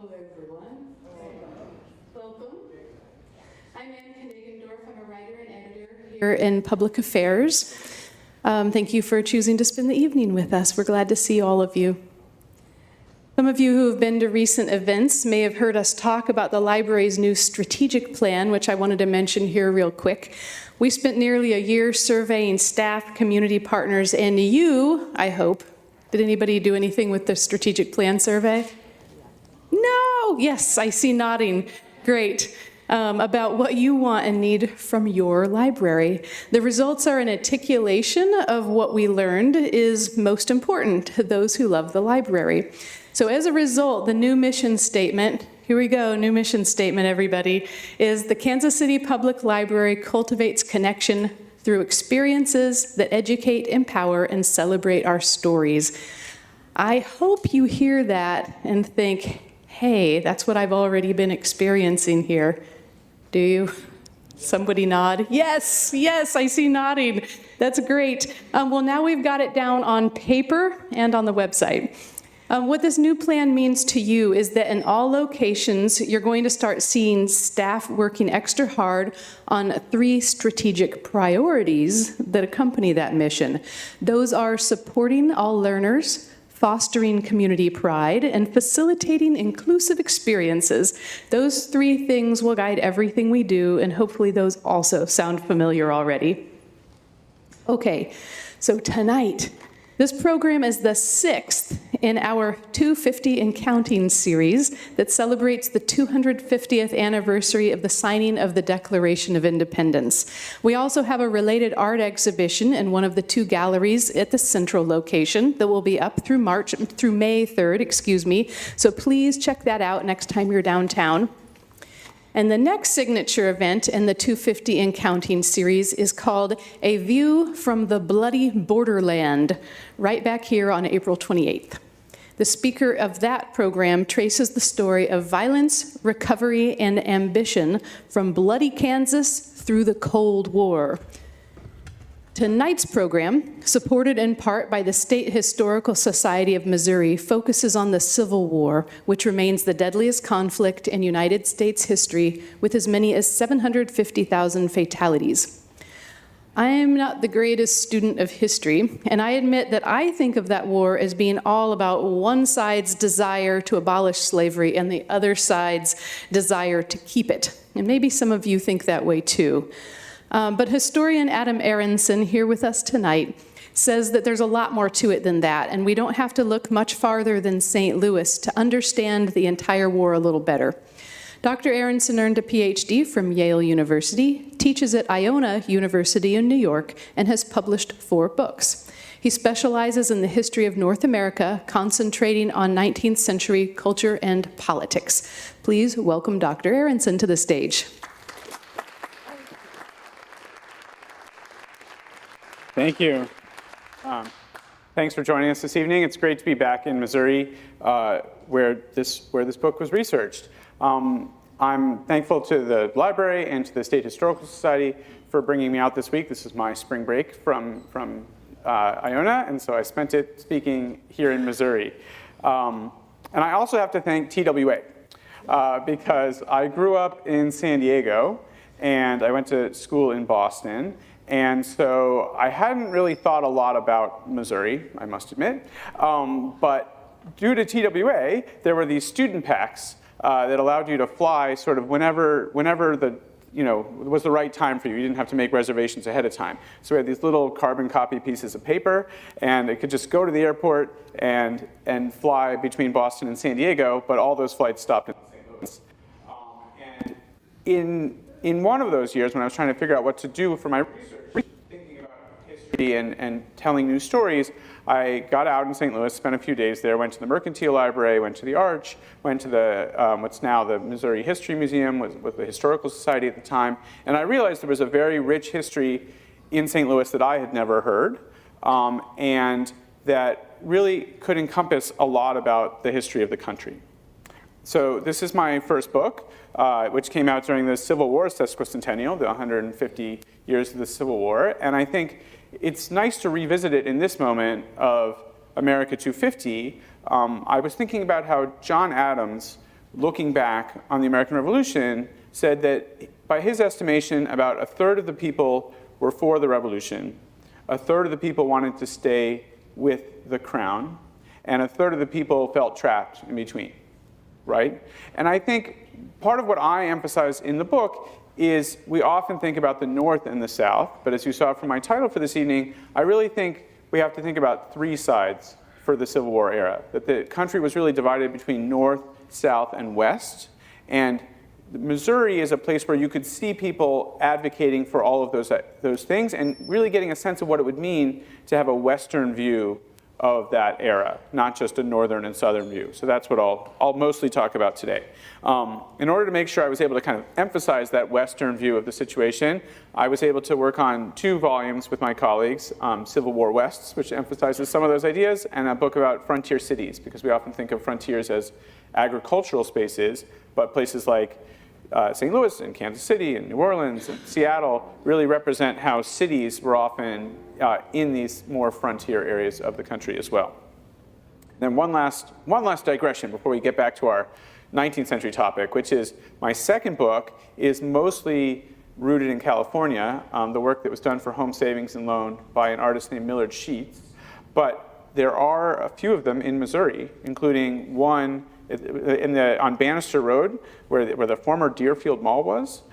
Hello, everyone. Welcome. I'm Ann Knigendorf. I'm a writer and editor here in Public Affairs. Thank you for choosing to spend the evening with us. We're glad to see all of you. Some of you who have been to recent events may have heard us talk about the library's new strategic plan, which I wanted to mention here real quick. We spent nearly a year surveying staff, community partners, and you, I hope. Did anybody do anything with the strategic plan survey? No! Yes, I see nodding. Great. About what you want and need from your library. The results are an articulation of what we learned is most important to those who love the library. So as a result, the new mission statement, here we go, new mission statement, everybody, is the Kansas City Public Library cultivates connection through experiences that educate, empower, and celebrate our stories. I hope you hear that and think, hey, that's what I've already been experiencing here. Do you? Somebody nod. Yes, I see nodding. That's great. Well, now we've got it down on paper and on the website. What this new plan means to you is that in all locations, you're going to start seeing staff working extra hard on 3 strategic priorities that accompany that mission. Those are supporting all learners, fostering community pride, and facilitating inclusive experiences. Those 3 things will guide everything we do, and hopefully those also sound familiar already. Okay, so tonight, this program is the 6th in our 250 and Counting series that celebrates the 250th anniversary of the signing of the Declaration of Independence. We also have a related art exhibition in one of the 2 galleries at the central location that will be up through May 3rd, So please check that out next time you're downtown. And the next signature event in the 250 and Counting series is called A View from the Bloody Borderland, right back here on April 28th. The speaker of that program traces the story of violence, recovery, and ambition from bloody Kansas through the Cold War. Tonight's program, supported in part by the State Historical Society of Missouri, focuses on the Civil War, which remains the deadliest conflict in United States history, with as many as 750,000 fatalities. I am not the greatest student of history, and I admit that I think of that war as being all about one side's desire to abolish slavery and the other side's desire to keep it. And maybe some of you think that way too. But historian Adam Arenson, here with us tonight, says that there's a lot more to it than that, and we don't have to look much farther than St. Louis to understand the entire war a little better. Dr. Arenson earned a PhD from Yale University, teaches at Iona University in New York, and has published 4 books. He specializes in the history of North America, concentrating on 19th century culture and politics. Please welcome Dr. Arenson to the stage. Thank you. Thanks for joining us this evening. It's great to be back in Missouri, where this book was researched. I'm thankful to the library and to the State Historical Society for bringing me out this week. This is my spring break from Iona, and so I spent it speaking here in Missouri. And I also have to thank TWA, because I grew up in San Diego, and I went to school in Boston. And so I hadn't really thought a lot about Missouri, I must admit. But due to TWA, there were these student packs that allowed you to fly sort of whenever was the right time for you. You didn't have to make reservations ahead of time. So we had these little carbon copy pieces of paper, and it could just go to the airport and fly between Boston and San Diego, but all those flights stopped in St. Louis. And in one of those years, when I was trying to figure out what to do for my research, thinking about history and telling new stories, I got out in St. Louis, spent a few days there, went to the Mercantile Library, went to the Arch, went to the what's now the Missouri History Museum with the Historical Society at the time, and I realized there was a very rich history in St. Louis that I had never heard, and that really could encompass a lot about the history of the country. So this is my first book, which came out during the Civil War sesquicentennial, the 150 years of the Civil War. And I think it's nice to revisit it in this moment of America 250. I was thinking about how John Adams looking back on the American Revolution, said that by his estimation, about a third of the people were for the revolution, a third of the people wanted to stay with the crown, and a third of the people felt trapped in between, right? And I think part of what I emphasize in the book is we often think about the North and the South, but as you saw from my title for this evening, I really think we have to think about three sides for the Civil War era, that the country was really divided between North, South, and West, and Missouri is a place where you could see people advocating for all of those things and really getting a sense of what it would mean to have a Western view of that era, not just a Northern and Southern view. So that's what I'll mostly talk about today. In order to make sure I was able to kind of emphasize that Western view of the situation, I was able to work on 2 volumes with my colleagues, Civil War Wests, which emphasizes some of those ideas, and a book about frontier cities, because we often think of frontiers as agricultural spaces, but places like St. Louis and Kansas City and New Orleans and Seattle really represent how cities were often in these more frontier areas of the country as well. Then one last digression before we get back to our 19th century topic, which is my second book is mostly rooted in California, the work that was done for Home Savings and Loan by an artist named Millard Sheets. But there are a few of them in Missouri, including one on Bannister Road, where the former Deerfield Mall was.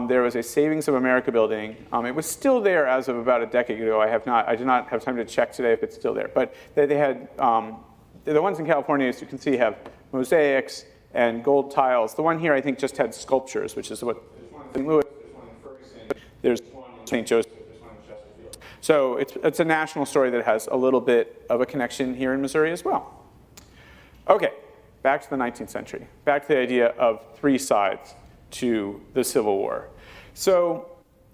There was a Savings of America building. It was still there as of about a decade ago. I did not have time to check today if it's still there. But they had, the ones in California, as you can see, have mosaics and gold tiles. The one here, I think, just had sculptures, which is what there's one in St. Louis, there's one in Ferguson, there's one in St. Joseph, there's one in Chesterfield. So it's a national story that has a little bit of a connection here in Missouri as well. Okay. Back to the 19th century, back to the idea of 3 sides to the Civil War. So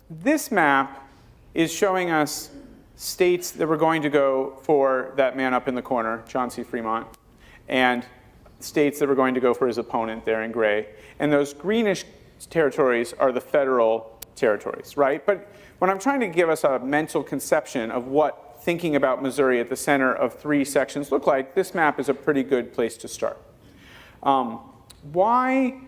this map is showing us states that were going to go for that man up in the corner, John C. Fremont, and states that were going to go for his opponent there in gray. And those greenish territories are the federal territories, right? But when I'm trying to give us a mental conception of what thinking about Missouri at the center of 3 sections look like, this map is a pretty good place to start. Why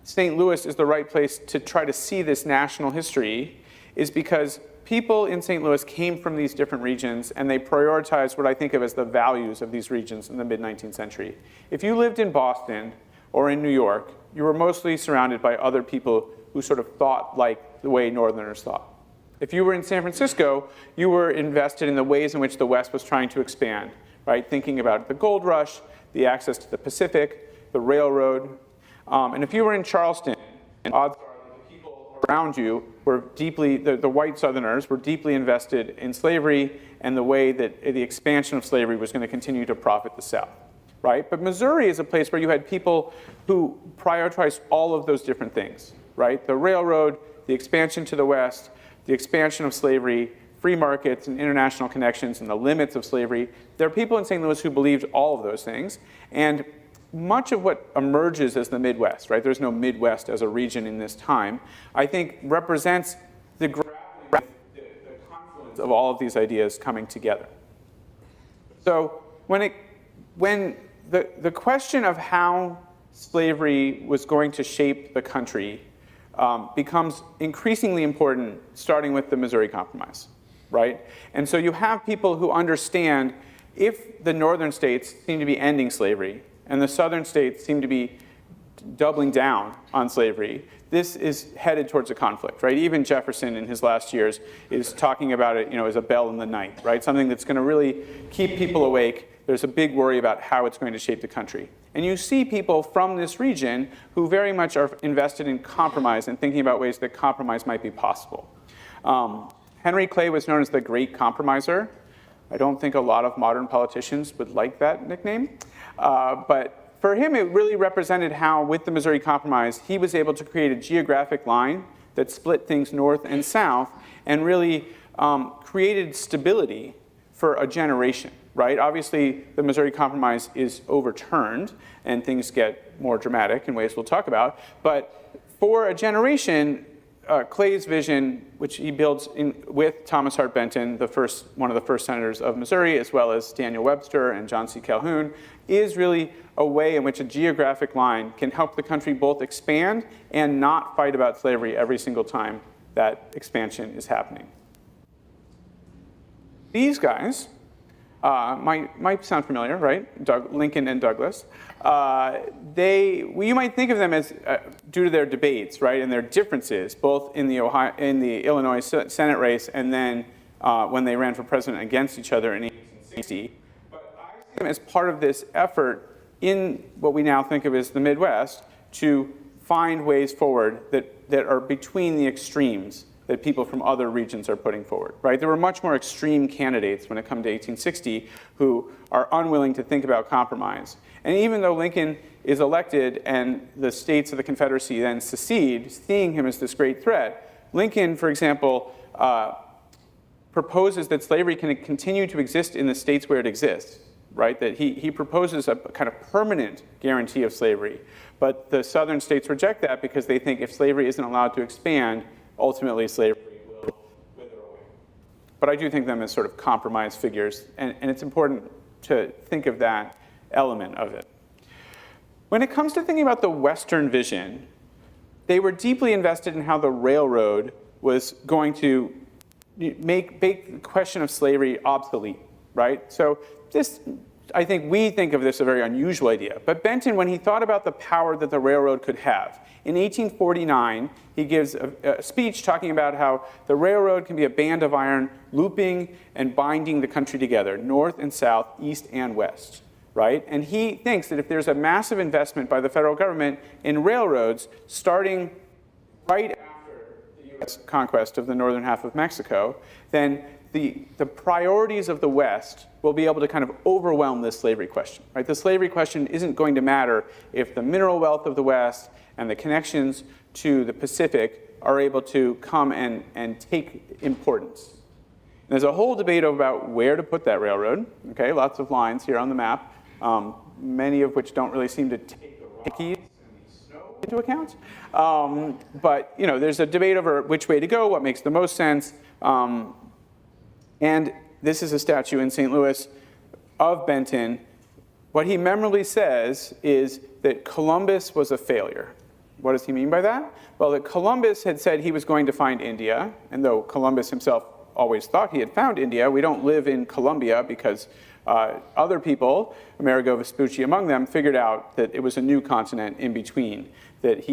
St. Louis is the right place to try to see this national history is because people in St. Louis came from these different regions and they prioritized what I think of as the values of these regions in the mid-19th century. If you lived in Boston or in New York, you were mostly surrounded by other people who sort of thought like the way Northerners thought. If you were in San Francisco, you were invested in the ways in which the West was trying to expand, right? Thinking about the gold rush, the access to the Pacific, the railroad. And if you were in Charleston, odds are that the people around you were deeply, the white Southerners were deeply invested in slavery and the way that the expansion of slavery was going to continue to profit the South, right? But Missouri is a place where you had people who prioritized all of those different things, right? The railroad, the expansion to the West, the expansion of slavery, free markets and international connections and the limits of slavery. There are people in St. Louis who believed all of those things. And much of what emerges as the Midwest, right? There's no Midwest as a region in this time, I think represents the grappling with the confluence of all of these ideas coming together. So when the question of how slavery was going to shape the country becomes increasingly important, starting with the Missouri Compromise, right? And so you have people who understand if the northern states seem to be ending slavery, and the southern states seem to be doubling down on slavery, this is headed towards a conflict, right? Even Jefferson in his last years is talking about it, as a bell in the night, right? Something that's going to really keep people awake. There's a big worry about how it's going to shape the country. And you see people from this region who very much are invested in compromise and thinking about ways that compromise might be possible. Henry Clay was known as the Great Compromiser. I don't think a lot of modern politicians would like that nickname. But for him, it really represented how, with the Missouri Compromise, he was able to create a geographic line that split things north and south and really created stability for a generation, right? Obviously, the Missouri Compromise is overturned and things get more dramatic in ways we'll talk about. But for a generation, Clay's vision, which he builds with Thomas Hart Benton, one of the first senators of Missouri, as well as Daniel Webster and John C. Calhoun, is really a way in which a geographic line can help the country both expand and not fight about slavery every single time that expansion is happening. These guys might sound familiar, right? Lincoln and Douglas. You might think of them as, due to their debates, right, and their differences, both in the Illinois Senate race and then when they ran for president against each other in 1860. But I see them as part of this effort in what we now think of as the Midwest to find ways forward that are between the extremes that people from other regions are putting forward, right? There were much more extreme candidates when it comes to 1860 who are unwilling to think about compromise. And even though Lincoln is elected and the states of the Confederacy then secede, seeing him as this great threat, Lincoln, for example, proposes that slavery can continue to exist in the states where it exists, right? That he proposes a kind of permanent guarantee of slavery. But the southern states reject that because they think if slavery isn't allowed to expand, ultimately slavery will wither away. But I do think them as sort of compromise figures, and it's important to think of that element of it. When it comes to thinking about the Western vision, they were deeply invested in how the railroad was going to make the question of slavery obsolete, right? So I think we think of this as a very unusual idea. But Benton, when he thought about the power that the railroad could have, in 1849, he gives a speech talking about how the railroad can be a band of iron looping and binding the country together, north and south, east and west, right? And he thinks that if there's a massive investment by the federal government in railroads starting right after the U.S. conquest of the northern half of Mexico, then the priorities of the West will be able to kind of overwhelm this slavery question, right? The slavery question isn't going to matter if the mineral wealth of the West and the connections to the Pacific are able to come and take importance. There's a whole debate about where to put that railroad, okay? Lots of lines here on the map, many of which don't really seem to take the Rockies and the snow into account. But there's a debate over which way to go, what makes the most sense. And this is a statue in St. Louis of Benton. What he memorably says is that Columbus was a failure. What does he mean by that? Well, that Columbus had said he was going to find India, and though Columbus himself always thought he had found India, we don't live in Colombia because other people, Amerigo Vespucci among them, figured out that it was a new continent in between that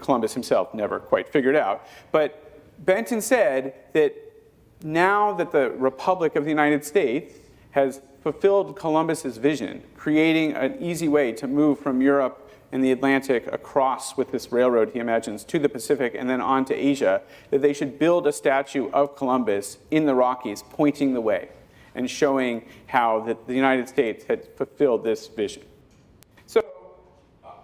Columbus himself never quite figured out. But Benton said that now that the Republic of the United States has fulfilled Columbus's vision, creating an easy way to move from Europe and the Atlantic across with this railroad he imagines to the Pacific and then on to Asia, that they should build a statue of Columbus in the Rockies pointing the way and showing how that the United States had fulfilled this vision. So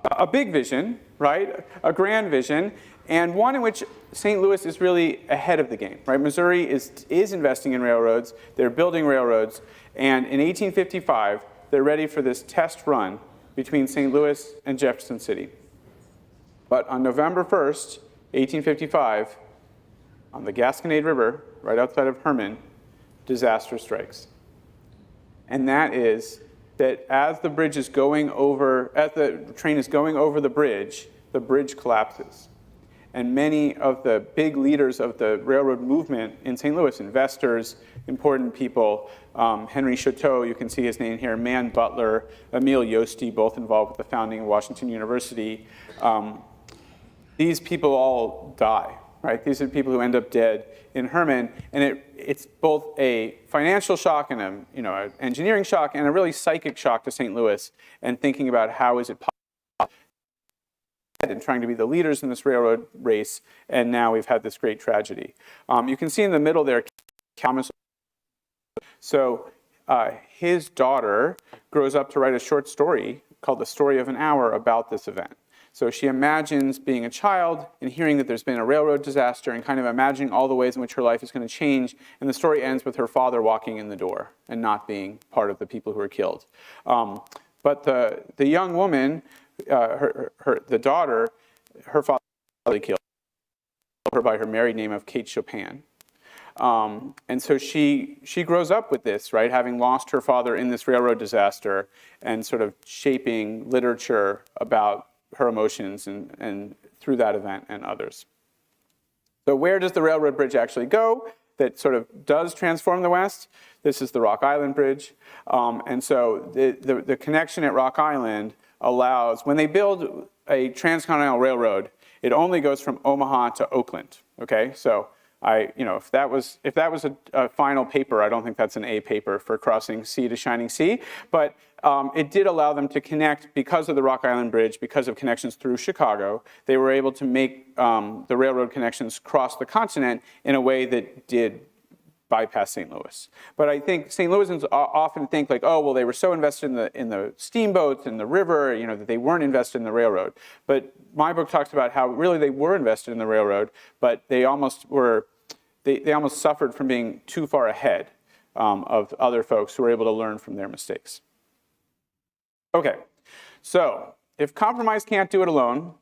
a big vision, right? A grand vision, and one in which St. Louis is really ahead of the game, right? Missouri is investing in railroads, they're building railroads, and in 1855, they're ready for this test run between St. Louis and Jefferson City. But on November 1st, 1855, on the Gasconade River, right outside of Herman, disaster strikes. And that is that as the train is going over the bridge collapses. And many of the big leaders of the railroad movement in St. Louis, investors, important people, Henry Choteau, you can see his name here, Man Butler, Emil Yosti, both involved with the founding of Washington University. These people all die, right? These are people who end up dead in Herman, and it's both a financial shock and an engineering shock and a really psychic shock to St. Louis, and thinking about how is it possible and trying to be the leaders in this railroad race, and now we've had this great tragedy. You can see in the middle there, Thomas. So his daughter grows up to write a short story called The Story of an Hour about this event. So she imagines being a child and hearing that there's been a railroad disaster and kind of imagining all the ways in which her life is going to change. And the story ends with her father walking in the door and not being part of the people who were killed. But the young woman, the daughter, her father killed. her by her married name of Kate Chopin. And so she grows up with this, right, having lost her father in this railroad disaster and sort of shaping literature about her emotions and through that event and others. So where does the railroad bridge actually go that sort of does transform the West? This is the Rock Island Bridge. And so the connection at Rock Island allows, when they build a transcontinental railroad, it only goes from Omaha to Oakland, okay? So if that was a final paper, I don't think that's an A paper for crossing sea to shining sea, but it did allow them to connect because of the Rock Island Bridge, because of connections through Chicago. They were able to make the railroad connections cross the continent in a way that did bypass St. Louis. But I think St. Louisans often think like, oh, well, they were so invested in the steamboats and the river, that they weren't invested in the railroad. But my book talks about how really they were invested in the railroad, but they almost suffered from being too far ahead of other folks who were able to learn from their mistakes. Okay, so if compromise can't do it alone,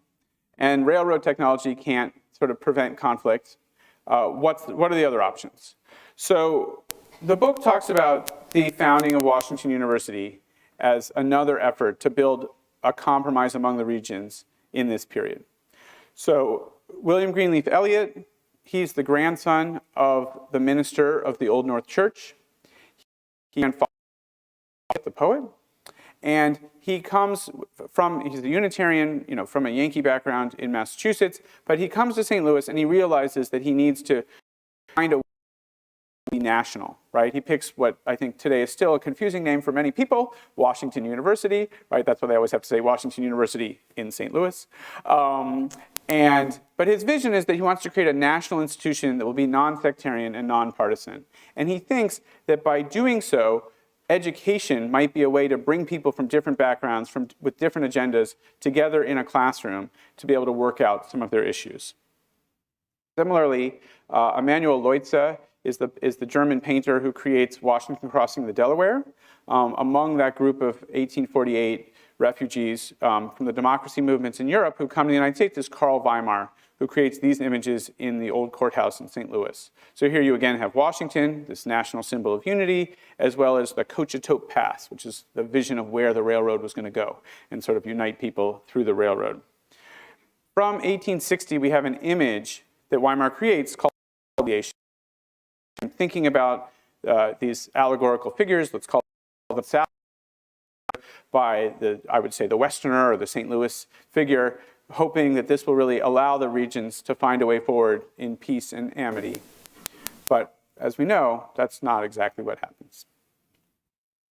and railroad technology can't sort of prevent conflict, what are the other options? So the book talks about the founding of Washington University as another effort to build a compromise among the regions in this period. So William Greenleaf Eliot, he's the grandson of the minister of the Old North Church. He's the poet. And he comes he's a Unitarian, from a Yankee background in Massachusetts, but he comes to St. Louis and he realizes that he needs to find a way to be national, right? He picks what I think today is still a confusing name for many people, Washington University, right? That's why they always have to say Washington University in St. Louis. But his vision is that he wants to create a national institution that will be non-sectarian and non-partisan. And he thinks that by doing so, education might be a way to bring people from different backgrounds, with different agendas, together in a classroom to be able to work out some of their issues. Similarly, Emanuel Leutze is the German painter who creates Washington Crossing the Delaware. Among that group of 1848 refugees from the democracy movements in Europe who come to the United States is Karl Weimar, who creates these images in the old courthouse in St. Louis. So here you again have Washington, this national symbol of unity, as well as the Cochetope Pass, which is the vision of where the railroad was going to go and sort of unite people through the railroad. From 1860, we have an image that Weimar creates called aviation. Thinking about these allegorical figures, let's call it the South, by I would say the Westerner or the St. Louis figure, hoping that this will really allow the regions to find a way forward in peace and amity. But as we know, that's not exactly what happens.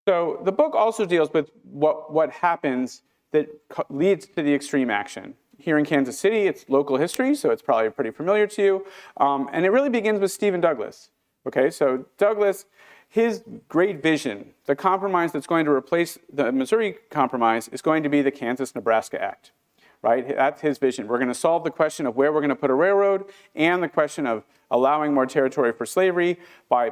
So the book also deals with what happens that leads to the extreme action. Here in Kansas City, it's local history, so it's probably pretty familiar to you. And it really begins with Stephen Douglas. Okay, so Douglas, his great vision, the compromise that's going to replace the Missouri Compromise is going to be the Kansas-Nebraska Act. Right? That's his vision. We're going to solve the question of where we're going to put a railroad and the question of allowing more territory for slavery by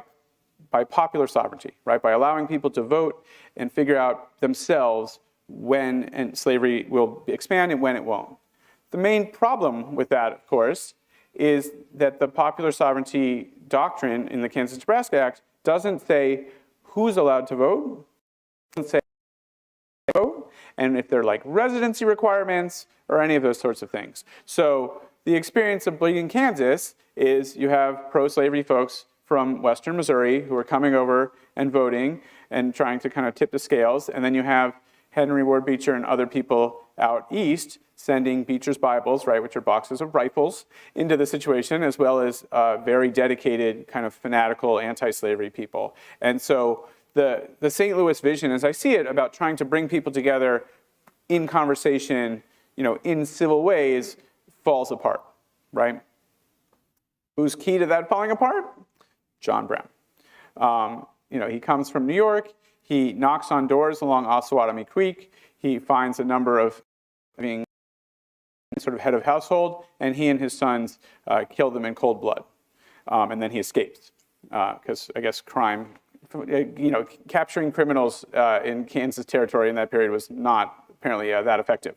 popular sovereignty, right? By allowing people to vote and figure out themselves when slavery will expand and when it won't. The main problem with that, of course, is that the popular sovereignty doctrine in the Kansas-Nebraska Act doesn't say who's allowed to vote, doesn't say vote, and if they're like residency requirements or any of those sorts of things. So the experience of Bleeding Kansas is you have pro-slavery folks from Western Missouri who are coming over and voting and trying to kind of tip the scales, and then you have Henry Ward Beecher and other people out east sending Beecher's Bibles, right, which are boxes of rifles, into the situation, as well as very dedicated, kind of fanatical anti-slavery people. And so the St. Louis vision, as I see it, about trying to bring people together in conversation, in civil ways, falls apart, right? Who's key to that falling apart? John Brown. He comes from New York. He knocks on doors along Osawatomie Creek. He finds a number of being sort of head of household, and he and his sons kill them in cold blood. And then he escapes because I guess crime, capturing criminals in Kansas territory in that period was not apparently that effective.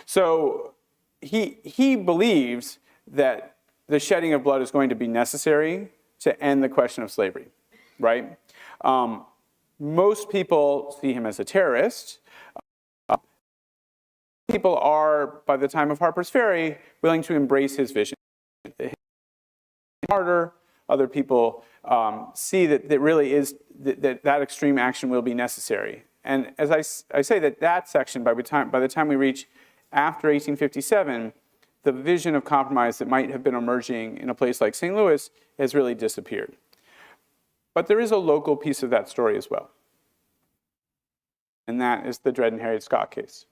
So he believes that the shedding of blood is going to be necessary to end the question of slavery, right? Most people see him as a terrorist. People are, by the time of Harper's Ferry, willing to embrace his vision. Harder, other people see that it really is that extreme action will be necessary. And as I say, that section, by the time we reach after 1857, the vision of compromise that might have been emerging in a place like St. Louis has really disappeared. But there is a local piece of that story as well. And that is the Dred and Harriet Scott case,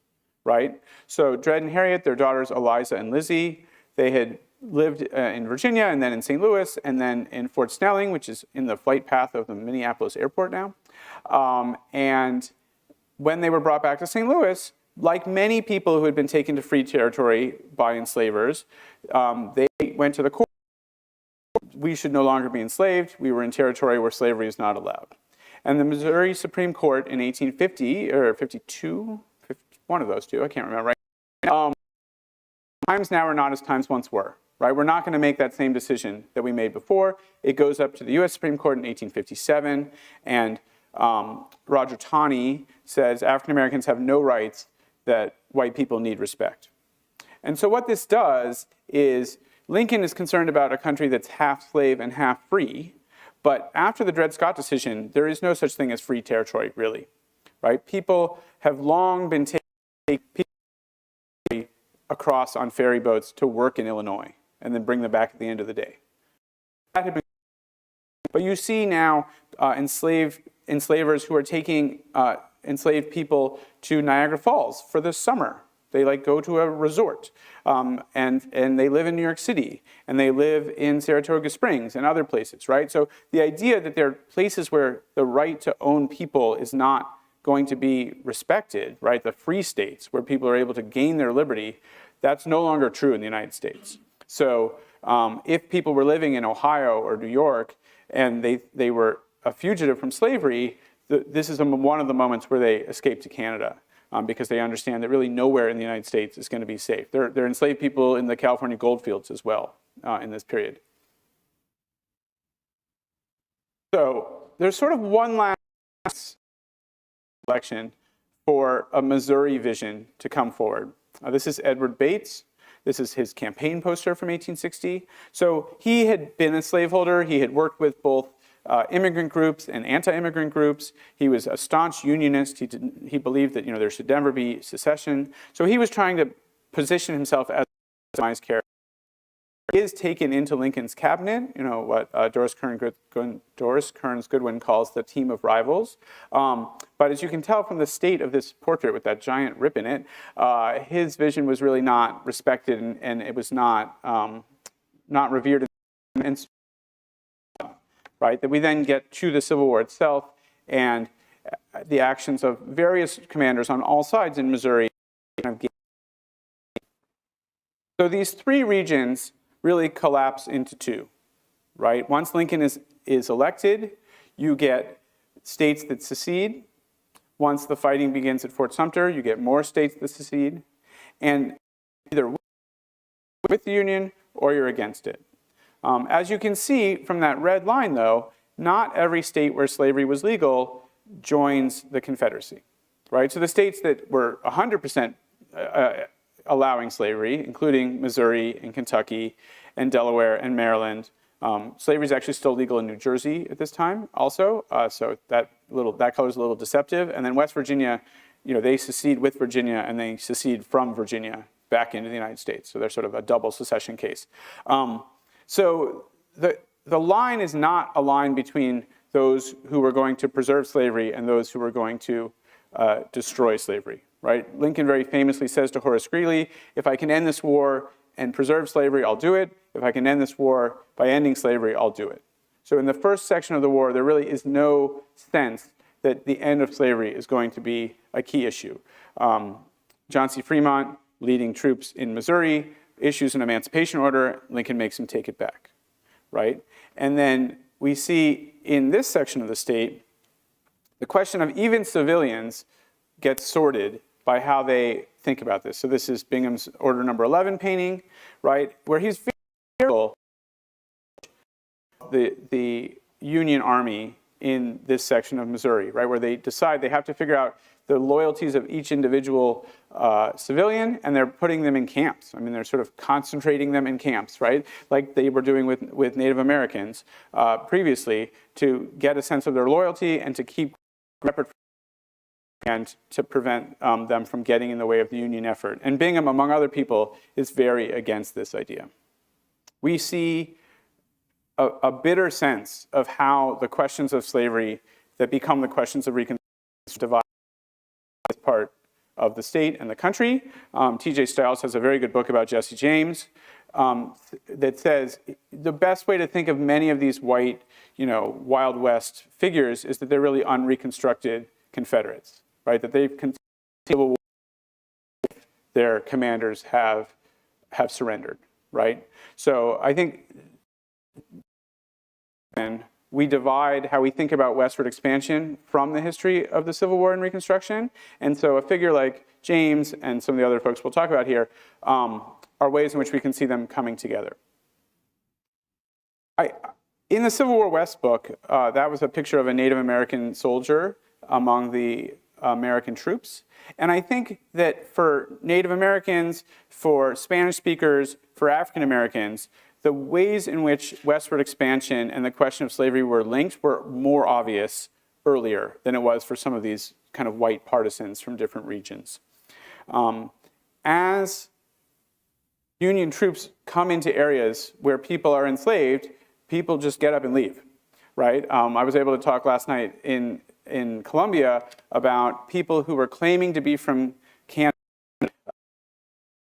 right? So Dred and Harriet, their daughters Eliza and Lizzie, they had lived in Virginia and then in St. Louis and then in Fort Snelling, which is in the flight path of the Minneapolis airport now. And when they were brought back to St. Louis, like many people who had been taken to free territory by enslavers, they went to the court. We should no longer be enslaved. We were in territory where slavery is not allowed. And the Missouri Supreme Court in 1850 or 52, one of those two, I can't remember right. Times now are not as times once were, right? We're not going to make that same decision that we made before. It goes up to the U.S. Supreme Court in 1857, and Roger Taney says African Americans have no rights, that white people need respect. And so what this does is Lincoln is concerned about a country that's half slave and half free, but after the Dred Scott decision, there is no such thing as free territory, really, right? People have long been taking across on ferry boats to work in Illinois and then bring them back at the end of the day. But you see now enslavers who are taking enslaved people to Niagara Falls for the summer. They go to a resort, and they live in New York City, and they live in Saratoga Springs and other places, right? So the idea that there are places where the right to own people is not going to be respected, right? The free states where people are able to gain their liberty, that's no longer true in the United States. So if people were living in Ohio or New York and they were a fugitive from slavery, this is one of the moments where they escape to Canada. Because they understand that really nowhere in the United States is going to be safe. There are enslaved people in the California goldfields as well in this period. So there's sort of one last election for a Missouri vision to come forward. This is Edward Bates. This is his campaign poster from 1860. So he had been a slaveholder. He had worked with both immigrant groups and anti-immigrant groups. He was a staunch unionist. He believed that there should never be secession. So he was trying to position himself as a customized character. He is taken into Lincoln's cabinet, what Doris Kearns Goodwin calls the team of rivals. But as you can tell from the state of this portrait with that giant rip in it, his vision was really not respected, and it was not revered. Right, that we then get to the Civil War itself and the actions of various commanders on all sides in Missouri. So these three regions really collapse into two, right? Once Lincoln is elected, you get states that secede. Once the fighting begins at Fort Sumter, you get more states that secede. And either with the Union or you're against it. As you can see from that red line, though, not every state where slavery was legal joins the Confederacy, right? So the states that were 100% allowing slavery, including Missouri and Kentucky and Delaware and Maryland, slavery is actually still legal in New Jersey at this time also, so that color is a little deceptive. And then West Virginia, they secede with Virginia and they secede from Virginia back into the United States. So they're sort of a double secession case. So the line is not a line between those who were going to preserve slavery and those who were going to destroy slavery, right? Lincoln very famously says to Horace Greeley, if I can end this war and preserve slavery, I'll do it. If I can end this war by ending slavery, I'll do it. So in the first section of the war, there really is no sense that the end of slavery is going to be a key issue. John C. Fremont, leading troops in Missouri, issues an emancipation order. Lincoln makes him take it back, right? And then we see in this section of the state, the question of even civilians gets sorted by how they think about this. So this is Bingham's Order Number 11 painting, right? Where he's very careful the Union Army in this section of Missouri, right, where they decide they have to figure out the loyalties of each individual civilian, and they're putting them in camps. I mean, they're sort of concentrating them in camps, right, like they were doing with Native Americans previously, to get a sense of their loyalty and to keep separate and to prevent them from getting in the way of the Union effort. And Bingham, among other people, is very against this idea. We see a bitter sense of how the questions of slavery that become the questions of Reconstruction divide this part of the state and the country. T.J. Stiles has a very good book about Jesse James that says the best way to think of many of these white, Wild West figures is that they're really unreconstructed Confederates, right? That they've continued their commanders have surrendered, right? So I think and we divide how we think about westward expansion from the history of the Civil War and Reconstruction. And so a figure like James and some of the other folks we'll talk about here are ways in which we can see them coming together. In the Civil War West book, that was a picture of a Native American soldier among the American troops. And I think that for Native Americans, for Spanish speakers, for African Americans, the ways in which westward expansion and the question of slavery were linked were more obvious earlier than it was for some of these kind of white partisans from different regions. As Union troops come into areas where people are enslaved, people just get up and leave, right? I was able to talk last night in Columbia about people who were claiming to be from Canada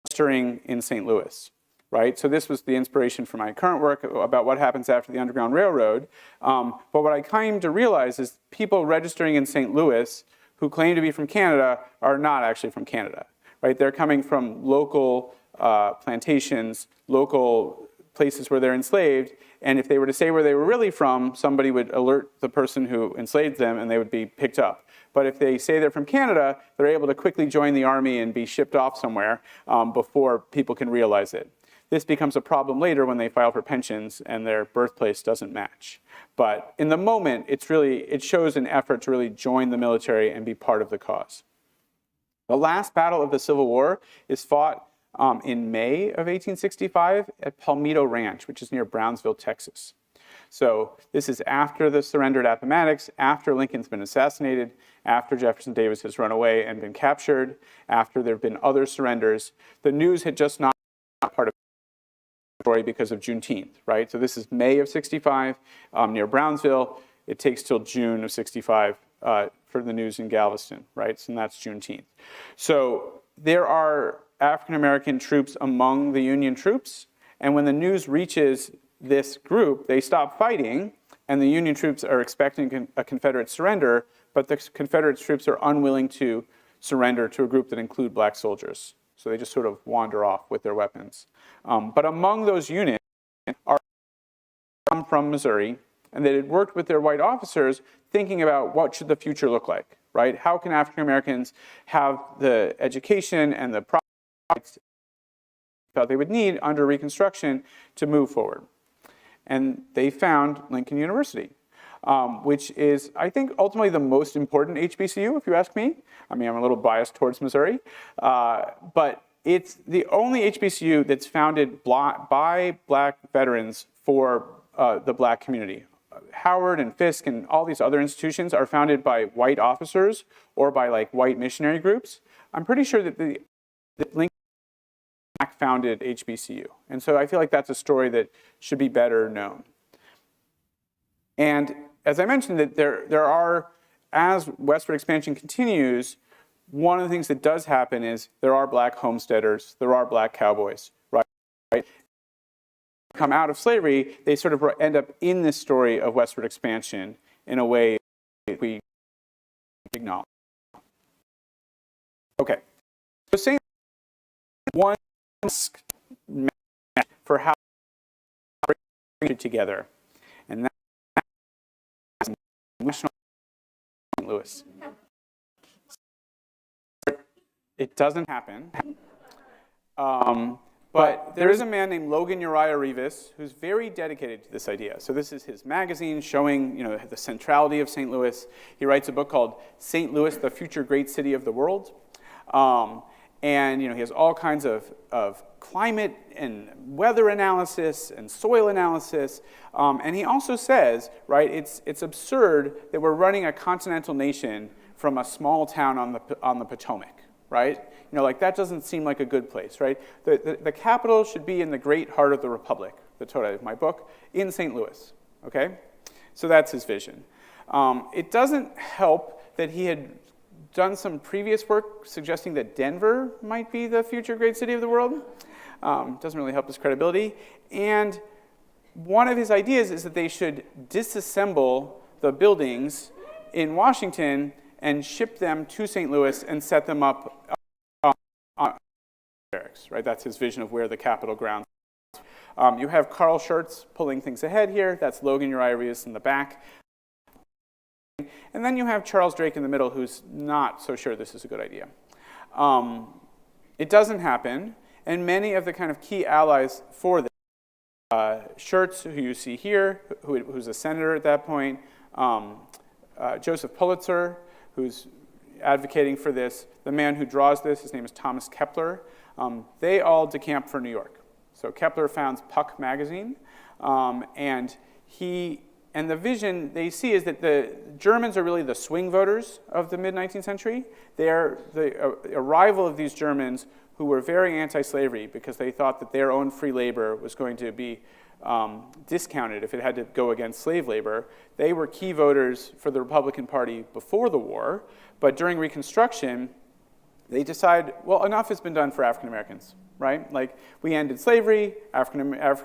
registering in St. Louis. Right? So this was the inspiration for my current work about what happens after the Underground Railroad. But what I came to realize is people registering in St. Louis who claim to be from Canada are not actually from Canada. Right? They're coming from local plantations, local places where they're enslaved, and if they were to say where they were really from, somebody would alert the person who enslaved them and they would be picked up. But if they say they're from Canada, they're able to quickly join the army and be shipped off somewhere before people can realize it. This becomes a problem later when they file for pensions and their birthplace doesn't match. But in the moment, it shows an effort to really join the military and be part of the cause. The last battle of the Civil War is fought in May of 1865 at Palmito Ranch, which is near Brownsville, Texas. So this is after the surrender at Appomattox, after Lincoln's been assassinated, after Jefferson Davis has run away and been captured, after there have been other surrenders. The news had just not been part of story because of Juneteenth, right? So this is May of 65 near Brownsville. It takes till June of 65 for the news in Galveston, right? And that's Juneteenth. So there are African-American troops among the Union troops, and when the news reaches this group, they stop fighting, and the Union troops are expecting a Confederate surrender, but the Confederate troops are unwilling to surrender to a group that include black soldiers. So they just sort of wander off with their weapons. But among those units are some from Missouri, and they had worked with their white officers thinking about what should the future look like, right? How can African Americans have the education and the prospects that they would need under Reconstruction to move forward? And they found Lincoln University, which is, I think, ultimately the most important HBCU, if you ask me. I mean, I'm a little biased towards Missouri, but it's the only HBCU that's founded by black veterans for the black community. Howard and Fisk and all these other institutions are founded by white officers or by like white missionary groups. I'm pretty sure that the Lincoln founded HBCU. And so I feel like that's a story that should be better known. And as I mentioned, that there are, as westward expansion continues, one of the things that does happen is there are black homesteaders, there are black cowboys, right? Come out of slavery, they sort of end up in this story of westward expansion in a way we acknowledge. Okay, so saying one for how to bring it together, and that's National St. Louis. It doesn't happen, but But there is a man named Logan Uriah Rivas who's very dedicated to this idea. So this is his magazine showing, the centrality of St. Louis. He writes a book called St. Louis, the Future Great City of the World. And he has all kinds of climate and weather analysis and soil analysis. And he also says, right, it's absurd that we're running a continental nation from a small town on the Potomac, right? That doesn't seem like a good place, right? The capital should be in the great heart of the Republic, the total of my book, in St. Louis, okay? So that's his vision. It doesn't help that he had done some previous work suggesting that Denver might be the future great city of the world. Doesn't really help his credibility. And one of his ideas is that they should disassemble the buildings in Washington and ship them to St. Louis and set them up on barracks, right? That's his vision of where the Capitol grounds. You have Carl Schurz pulling things ahead here. That's Logan Uriah Rivas in the back. And then you have Charles Drake in the middle, who's not so sure this is a good idea. It doesn't happen, and many of the kind of key allies for this, Schurz, who you see here, who's a senator at that point, Joseph Pulitzer, who's advocating for this, the man who draws this, his name is Thomas Kepler, they all decamp for New York. So Kepler founds Puck magazine, and the vision they see is that the Germans are really the swing voters of the mid-19th century. They are the arrival of these Germans who were very anti-slavery because they thought that their own free labor was going to be discounted if it had to go against slave labor. They were key voters for the Republican Party before the war, but during Reconstruction, they decide, well, enough has been done for African Americans, right? Like, we ended slavery, African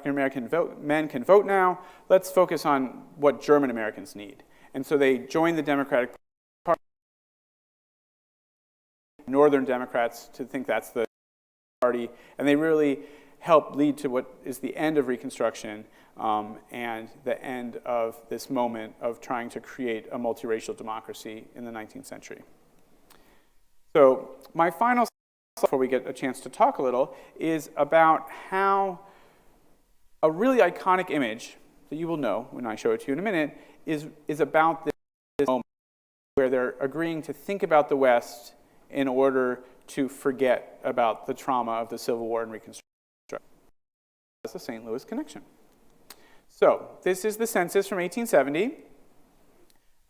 American men can vote now, let's focus on what German Americans need. And so they join the Democratic Party, Northern Democrats to think that's the party, and they really help lead to what is the end of Reconstruction and the end of this moment of trying to create a multiracial democracy in the 19th century. So my final slide, before we get a chance to talk a little, is about how a really iconic image that you will know when I show it to you in a minute is about this moment where they're agreeing to think about the West in order to forget about the trauma of the Civil War and Reconstruction. That's the St. Louis connection. So this is the census from 1870.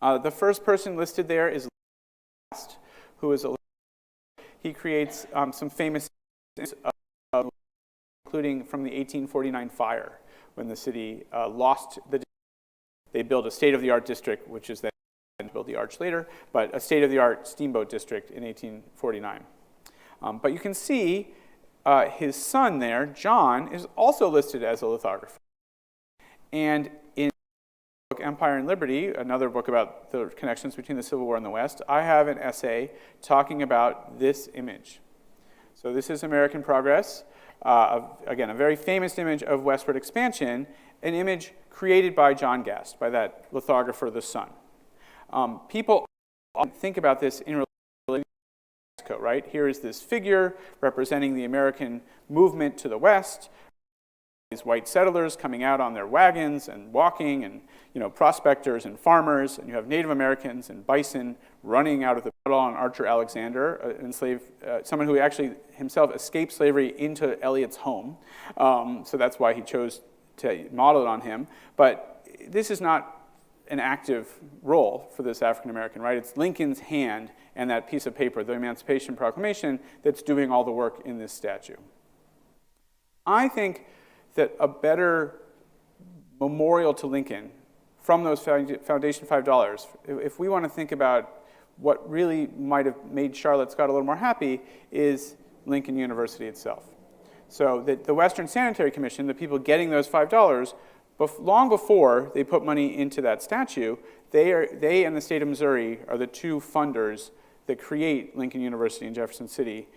The first person listed there is Douglass, who is he creates some famous, including from the 1849 fire, when the city lost the district. They built a state-of-the-art district, which is then built the arch later, but a state-of-the-art steamboat district in 1849. But you can see his son there, John, is also listed as a lithographer. And in the book Empire and Liberty, another book about the connections between the Civil War and the West, I have an essay talking about this image. So this is American Progress, again, a very famous image of westward expansion, an image created by John Gast, by that lithographer, the son. People often think about this in relation to Mexico, right? Here is this figure representing the American movement to the West, these white settlers coming out on their wagons and walking, and prospectors and farmers, and you have Native Americans and bison running out of the battle on Archer Alexander, someone who actually himself escaped slavery into Eliot's home. So that's why he chose to model it on him. But this is not an active role for this African American, right? It's Lincoln's hand and that piece of paper, the Emancipation Proclamation, that's doing all the work in this statue. I think that a better memorial to Lincoln from those Foundation $5, if we want to think about what really might have made Charlotte Scott a little more happy, is Lincoln University itself. So that the Western Sanitary Commission, the people getting those $5, long before they put money into that statue, they and the state of Missouri are the two funders that create Lincoln University in Jefferson City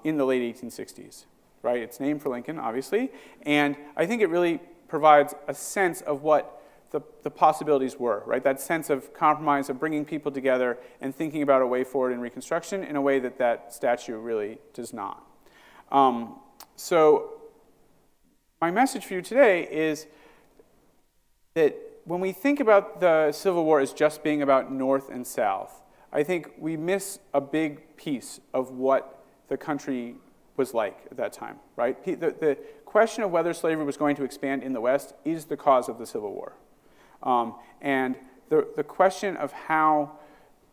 in the late 1860s. Right? It's named for Lincoln, obviously, and I think it really provides a sense of what the possibilities were, right? That sense of compromise, of bringing people together and thinking about a way forward in Reconstruction in a way that statue really does not. So my message for you today is that when we think about the Civil War as just being about North and South, I think we miss a big piece of what the country was like at that time, right? The question of whether slavery was going to expand in the West is the cause of the Civil War. And the question of how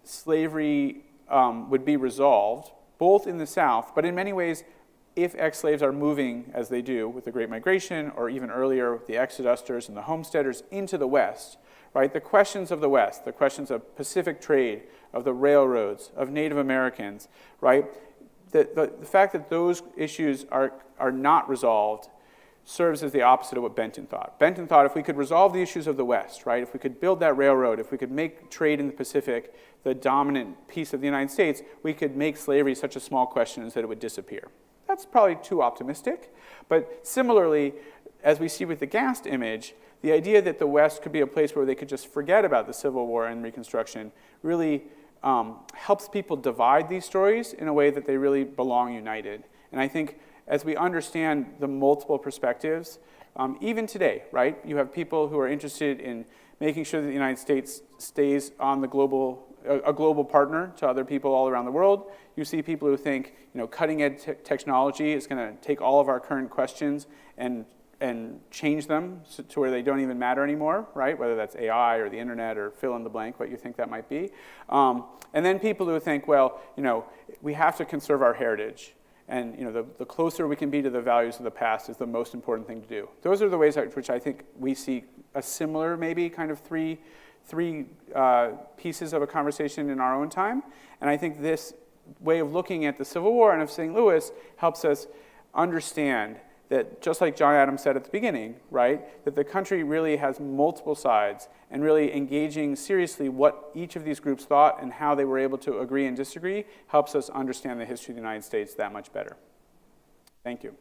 slavery would be resolved, both in the South, but in many ways, if ex-slaves are moving, as they do with the Great Migration, or even earlier with the exodusters and the homesteaders into the West, right? The questions of the West, the questions of Pacific trade, of the railroads, of Native Americans, right? The fact that those issues are not resolved serves as the opposite of what Benton thought. Benton thought if we could resolve the issues of the West, right? If we could build that railroad, if we could make trade in the Pacific the dominant piece of the United States, we could make slavery such a small question that it would disappear. That's probably too optimistic. But similarly, as we see with the Gast image, the idea that the West could be a place where they could just forget about the Civil War and Reconstruction really helps people divide these stories in a way that they really belong united. And I think as we understand the multiple perspectives, even today, right? You have people who are interested in making sure that the United States stays on the a global partner to other people all around the world. You see people who think, cutting-edge technology is going to take all of our current questions and change them to where they don't even matter anymore, right? Whether that's AI or the internet or fill in the blank, what you think that might be. And then people who think, well, we have to conserve our heritage. And the closer we can be to the values of the past is the most important thing to do. Those are the ways which I think we see a similar, maybe kind of three pieces of a conversation in our own time. And I think this way of looking at the Civil War and of St. Louis helps us understand that, just like John Adams said at the beginning, right, that the country really has multiple sides, and really engaging seriously what each of these groups thought and how they were able to agree and disagree helps us understand the history of the United States that much better. Thank you.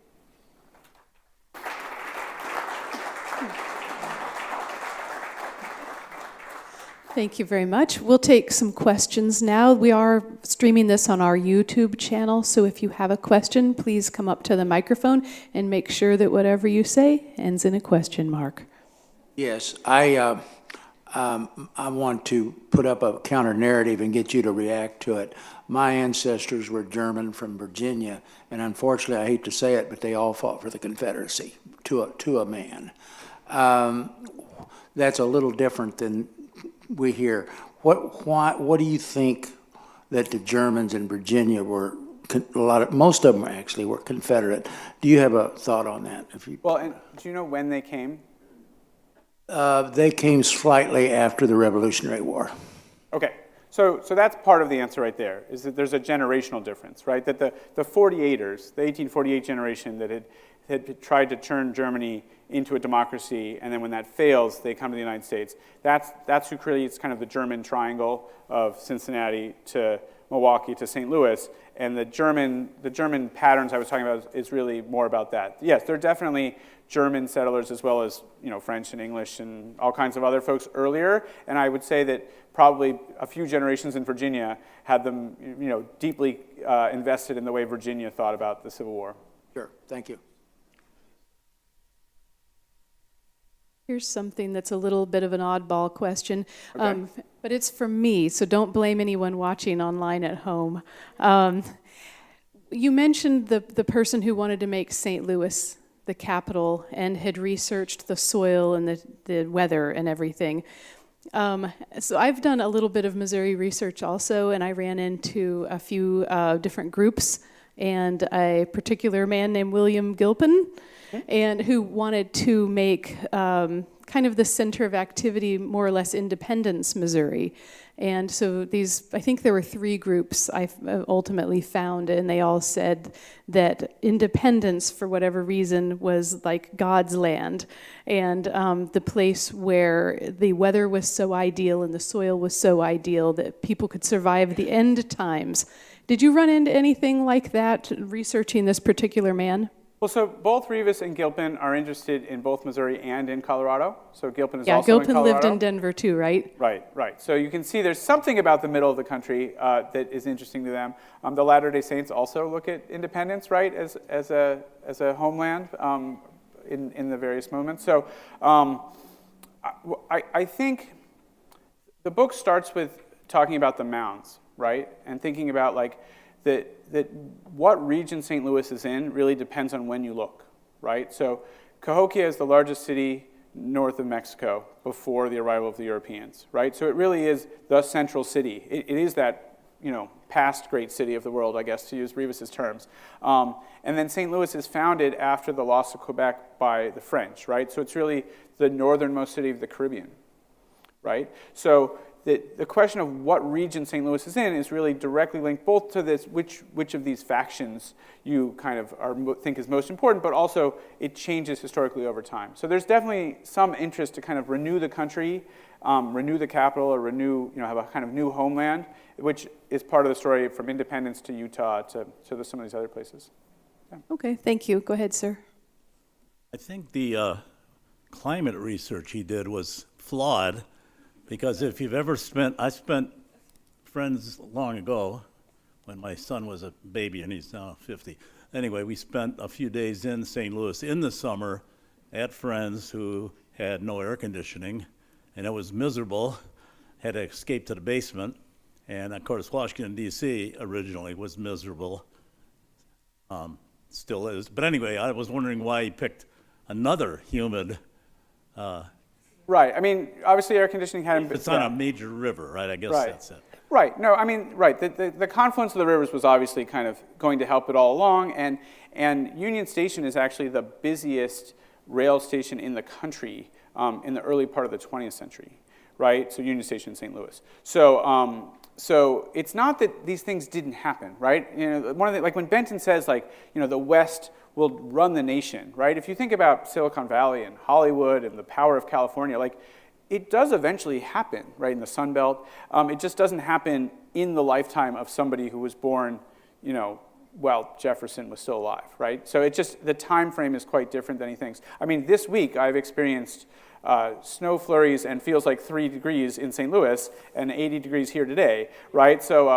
Thank you very much. We'll take some questions now. We are streaming this on our YouTube channel, so if you have a question, please come up to the microphone and make sure that whatever you say ends in a question mark. Yes, I want to put up a counter narrative and get you to react to it. My ancestors were German from Virginia, and unfortunately, I hate to say it, but they all fought for the Confederacy to a man. That's a little different than we hear. What do you think that the Germans in Virginia were? Most of them actually were Confederate. Do you have a thought on that? Well, and do you know when they came? They came slightly after the Revolutionary War. Okay, so that's part of the answer right there, is that there's a generational difference, right? That the 48ers, the 1848 generation that had tried to turn Germany into a democracy, and then when that fails, they come to the United States. That's who creates kind of the German triangle of Cincinnati to Milwaukee to St. Louis, and the German patterns I was talking about is really more about that. Yes, they're definitely German settlers as well as French and English and all kinds of other folks earlier, and I would say that probably a few generations in Virginia had them deeply invested in the way Virginia thought about the Civil War. Sure, thank you. Here's something that's a little bit of an oddball question, Okay. But it's from me, so don't blame anyone watching online at home. You mentioned the person who wanted to make St. Louis the capital and had researched the soil and the weather and everything. So I've done a little bit of Missouri research also, and I ran into a few different groups and a particular man named William Gilpin, and who wanted to make kind of the center of activity more or less Independence, Missouri. And so I think there were 3 groups I ultimately found, and they all said that Independence, for whatever reason, was like God's land, and the place where the weather was so ideal and the soil was so ideal that people could survive the end times. Did you run into anything like that researching this particular man? Well, so both Rivas and Gilpin are interested in both Missouri and in Colorado. So Gilpin is also in Colorado. Yeah, Gilpin lived in Denver too, right? Right. So you can see there's something about the middle of the country that is interesting to them. The Latter-day Saints also look at Independence, right, as a homeland. in the various moments. So I think the book starts with talking about the mounds, right? And thinking about like that what region St. Louis is in really depends on when you look, right? So Cahokia is the largest city north of Mexico before the arrival of the Europeans, right? So it really is the central city. It is that, past great city of the world, I guess, to use Rivas's terms. And then St. Louis is founded after the loss of Quebec by the French, right? So it's really the northernmost city of the Caribbean, right? So the question of what region St. Louis is in is really directly linked both to this, which of these factions you kind of think is most important, but also it changes historically over time. So there's definitely some interest to kind of renew the country, renew the capital, or have a kind of new homeland, which is part of the story from independence to Utah to some of these other places. Yeah. Okay, thank you. Go ahead, sir. I think the climate research he did was flawed, because if you've ever I spent friends long ago when my son was a baby and he's now 50. Anyway, we spent a few days in St. Louis in the summer at friends who had no air conditioning, and it was miserable. Had to escape to the basement, and of course Washington D.C. originally was miserable, still is. But anyway, I was wondering why he picked another humid. Right. I mean, obviously, air conditioning hadn't been. It's on a major river, right? I guess that's it. Right. No, I mean, right. The confluence of the rivers was obviously kind of going to help it all along, and Union Station is actually the busiest rail station in the country in the early part of the 20th century, right? So Union Station in St. Louis. So it's not that these things didn't happen, right? One of the, like when Benton says, like, the West will run the nation, right? If you think about Silicon Valley and Hollywood and the power of California, like, it does eventually happen, right, in the Sun Belt. It just doesn't happen in the lifetime of somebody who was born, while Jefferson was still alive, right? So it just, the time frame is quite different than he thinks. I mean, this week I've experienced snow flurries and feels like 3 degrees in St. Louis and 80 degrees here today, right? So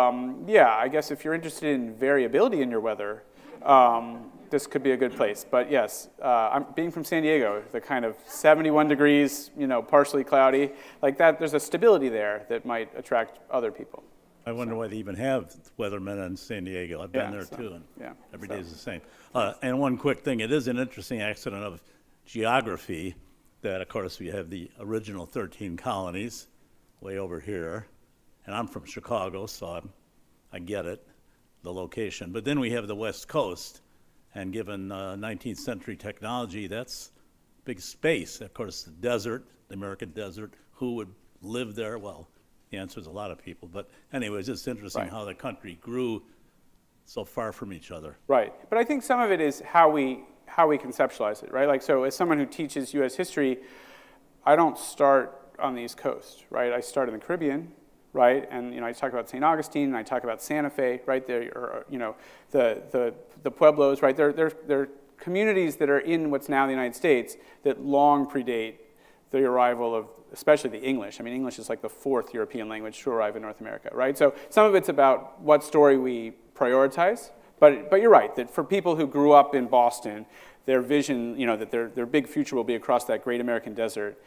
yeah, I guess if you're interested in variability in your weather, this could be a good place. But yes, I'm being from San Diego, the kind of 71 degrees, partially cloudy, like that, there's a stability there that might attract other people. I wonder why they even have weathermen in San Diego. I've been there too, and every day is the same. And one quick thing, it is an interesting accident of geography that, of course, we have the original 13 colonies way over here, and I'm from Chicago, so I get it, the location. But then we have the West Coast, and given 19th century technology, that's big space. Of course, the desert, the American desert, who would live there? Well, the answer is a lot of people. But anyways, it's interesting how the country grew so far from each other. Right. But I think some of it is how we conceptualize it, right? Like, so as someone who teaches U.S. history, I don't start on the East Coast, right? I start in the Caribbean, right? And, I talk about St. Augustine, and I talk about Santa Fe, right? There, or, the Pueblos, right? They're communities that are in what's now the United States that long predate the arrival of, especially the English. I mean, English is like the 4th European language to arrive in North America, right? So some of it's about what story we prioritize, but you're right, that for people who grew up in Boston, their vision, that their big future will be across that great American desert,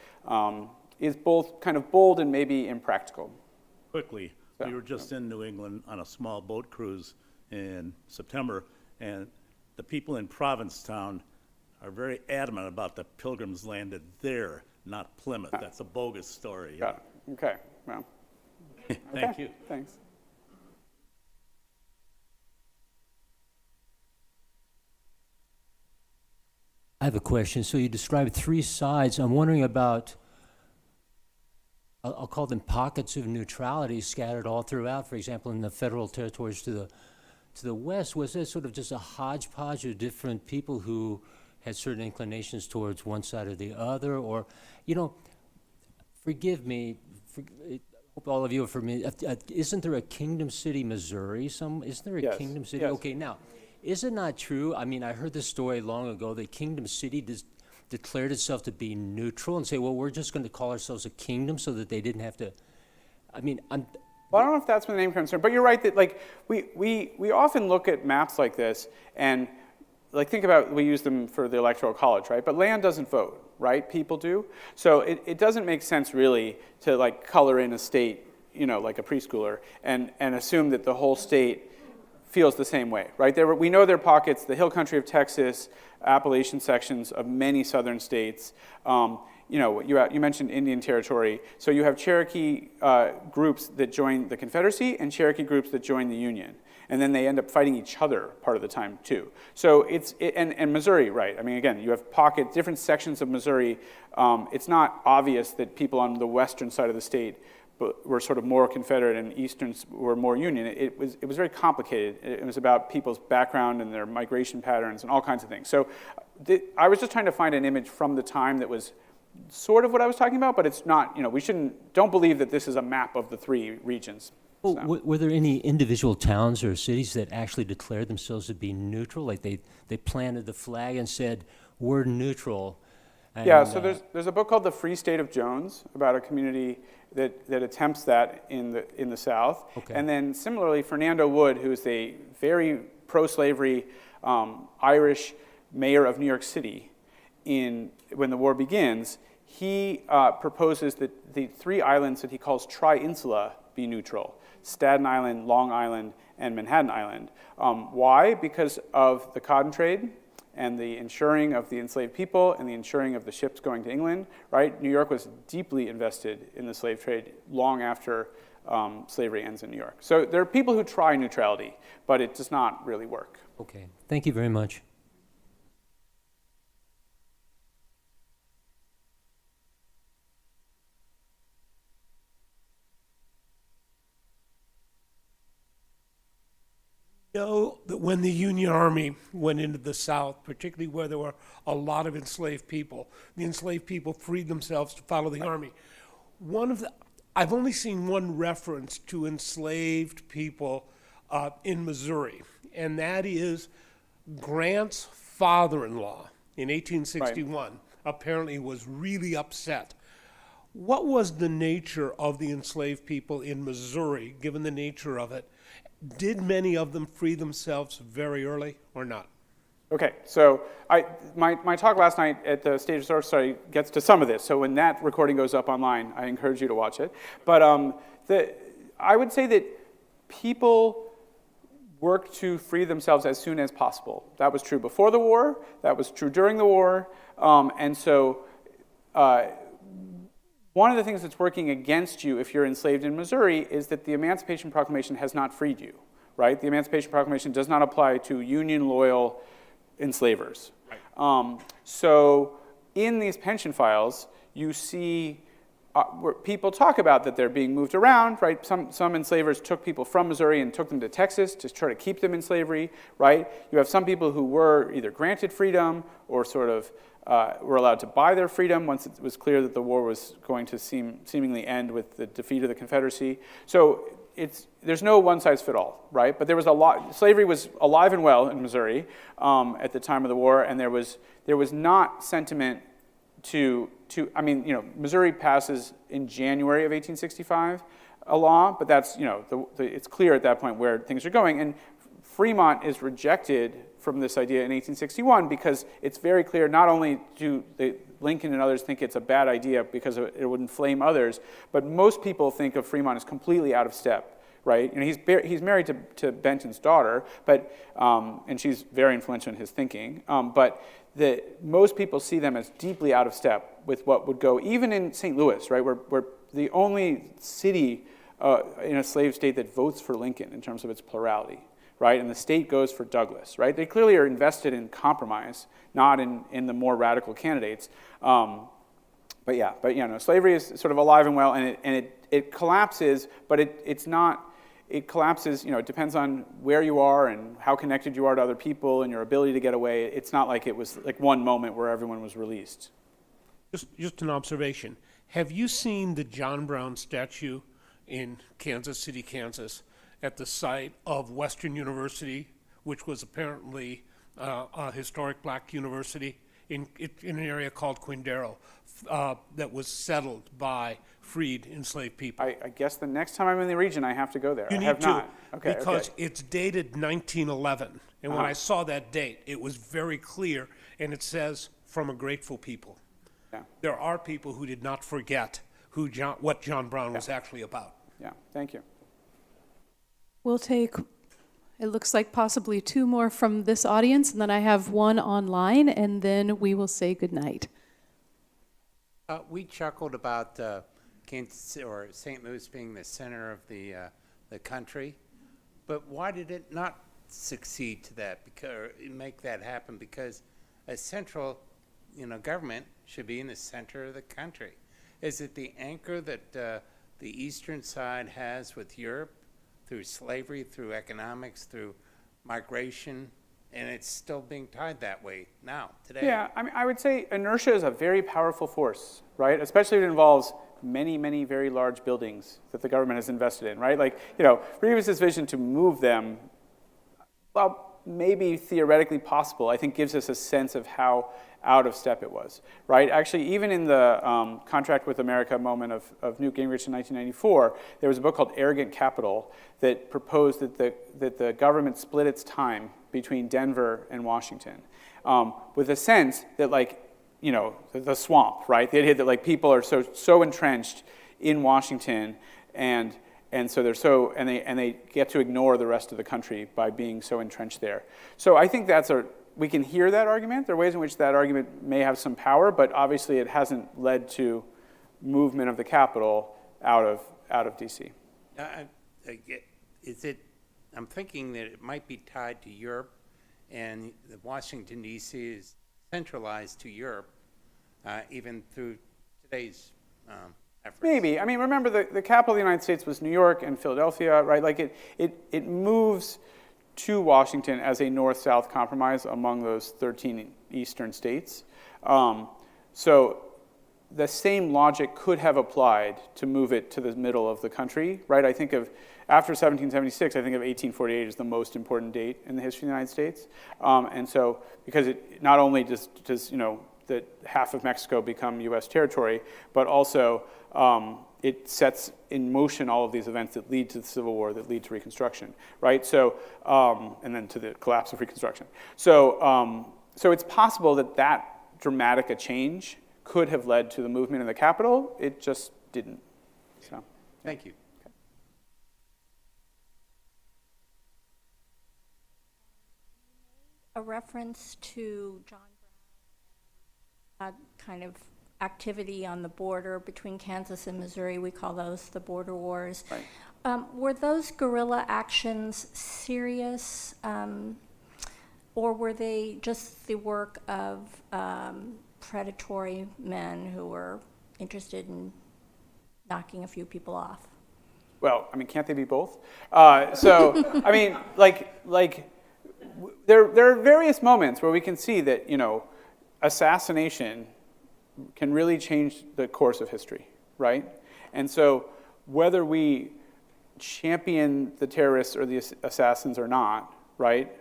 is both kind of bold and maybe impractical. Quickly, we were just in New England on a small boat cruise in September, and the people in Provincetown are very adamant about the Pilgrims landed there, not Plymouth. That's a bogus story. Got it. Okay, well. Thank you. Thanks. I have a question. So you described 3 sides. I'm wondering about, I'll call them pockets of neutrality scattered all throughout. For example, in the federal territories to the west, was there sort of just a hodgepodge of different people who had certain inclinations towards one side or the other? Or, forgive me, hope all of you are familiar. Isn't there a Kingdom City, Missouri? Isn't there a Kingdom City? Yes. Okay, now, is it not true? I mean, I heard this story long ago that Kingdom City declared itself to be neutral and say, well, we're just going to call ourselves a kingdom so that they didn't have to. I mean, well, I don't know if that's where the name comes from, but you're right that, like, we often look at maps like this, and like think about, we use them for the Electoral College, right? But land doesn't vote, right? People do. So it doesn't make sense really to like color in a state, you know, like a preschooler, and assume that the whole state feels the same way, right? We know there are pockets, the hill country of Texas, Appalachian sections of many southern states. You know, you mentioned Indian Territory. So you have Cherokee groups that join the Confederacy and Cherokee groups that join the Union. And then they end up fighting each other part of the time too. So and Missouri, right? I mean, again, you have different sections of Missouri. It's not obvious that people on the western side of the state were sort of more Confederate and Easterns were more Union. It was very complicated. It was about people's background and their migration patterns and all kinds of things. So I was just trying to find an image from the time that was sort of what I was talking about, but it's not, you know, don't believe that this is a map of the three regions. Well, So. were there any individual towns or cities that actually declared themselves to be neutral? Like they planted the flag and said, we're neutral. And, Yeah, so there's a book called The Free State of Jones about a community that attempts that in the South. Okay. And then similarly, Fernando Wood, who is a very pro-slavery Irish mayor of New York City, when the war begins, he proposes that the three islands that he calls tri-insula be neutral: Staten Island, Long Island, and Manhattan Island. Why? Because of the cotton trade and the insuring of the enslaved people and the insuring of the ships going to England, right? New York was deeply invested in the slave trade long after slavery ends in New York. So there are people who try neutrality, but it does not really work. Okay, thank you very much. Know that when the Union Army went into the South, particularly where there were a lot of enslaved people, the enslaved people freed themselves to follow the army. I've only seen one reference to enslaved people in Missouri, and that is Grant's father-in-law in 1861 apparently was really upset. What was the nature of the enslaved people in Missouri, given the nature of it? Did many of them free themselves very early or not? Okay, so my talk last night at the Stage of Social Study gets to some of this. So when that recording goes up online, I encourage you to watch it. But I would say that people worked to free themselves as soon as possible. That was true before the war. That was true during the war. And so one of the things that's working against you if you're enslaved in Missouri is that the Emancipation Proclamation has not freed you, right? The Emancipation Proclamation does not apply to Union-loyal enslavers. Right. So in these pension files, you see where people talk about that they're being moved around, right? Some enslavers took people from Missouri and took them to Texas to try to keep them in slavery, right? You have some people who were either granted freedom or sort of were allowed to buy their freedom once it was clear that the war was going to seemingly end with the defeat of the Confederacy. So there's no one-size-fits-all, right? But there was slavery was alive and well in Missouri at the time of the war, and there was not sentiment I mean, you know, Missouri passes in January of 1865 a law, but that's, you know, it's clear at that point where things are going. And Fremont is rejected from this idea in 1861 because it's very clear not only do Lincoln and others think it's a bad idea because it would inflame others, but most people think of Fremont as completely out of step, right? You know, he's married to Benton's daughter, but and she's very influential in his thinking, but most people see them as deeply out of step with what would go, even in St. Louis, right, where the only city in a slave state that votes for Lincoln in terms of its plurality, right, and the state goes for Douglass, right? They clearly are invested in compromise, not in the more radical candidates. But you know, slavery is sort of alive and well, and it collapses, but it's not. It collapses, you know, it depends on where you are and how connected you are to other people and your ability to get away. It's not like it was like one moment where everyone was released. Just an observation. Have you seen the John Brown statue in Kansas City, Kansas, at the site of Western University, which was apparently a historic black university in an area called Quindaro that was settled by freed enslaved people. I guess the next time I'm in the region, I have to go there. You I need have to, not. Okay, because okay. it's dated 1911. And when I saw that date, it was very clear, and it says, from a grateful people. Yeah. There are people who did not forget what John Brown was actually about. Yeah, thank you. We'll take, it looks like possibly 2 more from this audience, and then I have 1 online, and then we will say goodnight. We chuckled about Kansas or St. Louis being the center of the country, but why did it not succeed to that? Because make that happen? Because a central, government should be in the center of the country. Is it the anchor that the eastern side has with Europe through slavery, through economics, through migration? And it's still being tied that way now, today. Yeah, I mean, I would say inertia is a very powerful force, right? Especially if it involves many, many very large buildings that the government has invested in, right? Like, Reeves' vision to move them, well, maybe theoretically possible, I think gives us a sense of how out of step it was, right? Actually, even in the Contract with America moment of Newt Gingrich in 1994, there was a book called Arrogant Capital that proposed that the government split its time between Denver and Washington, with a sense that, the swamp, right? The idea that, people are so entrenched in Washington, and so they get to ignore the rest of the country by being so entrenched there. So I think we can hear that argument. There are ways in which that argument may have some power, but obviously it hasn't led to movement of the capital out of D.C. I'm thinking that it might be tied to Europe, and Washington, D.C. is centralized to Europe, even through today's efforts. Maybe. I mean, remember the capital of the United States was New York and Philadelphia, right? It moves to Washington as a north-south compromise among those 13 eastern states. So the same logic could have applied to move it to the middle of the country, right? I think of, after 1776, I think of 1848 as the most important date in the history of the United States. And so, because it not only does that half of Mexico become U.S. territory, but also it sets in motion all of these events that lead to the Civil War, that lead to Reconstruction, right? So, and then to the collapse of Reconstruction. So, so it's possible that dramatic a change could have led to the movement in the capital. It just didn't. So, Thank you. Okay. A reference to John Brown, kind of activity on the border between Kansas and Missouri. We call those the border wars. Right. Were those guerrilla actions serious, or were they just the work of predatory men who were interested in knocking a few people off? Well, I mean, can't they be both? So, I mean, there are various moments where we can see that, assassination can really change the course of history, right? And so whether we champion the terrorists or the assassins or not, right?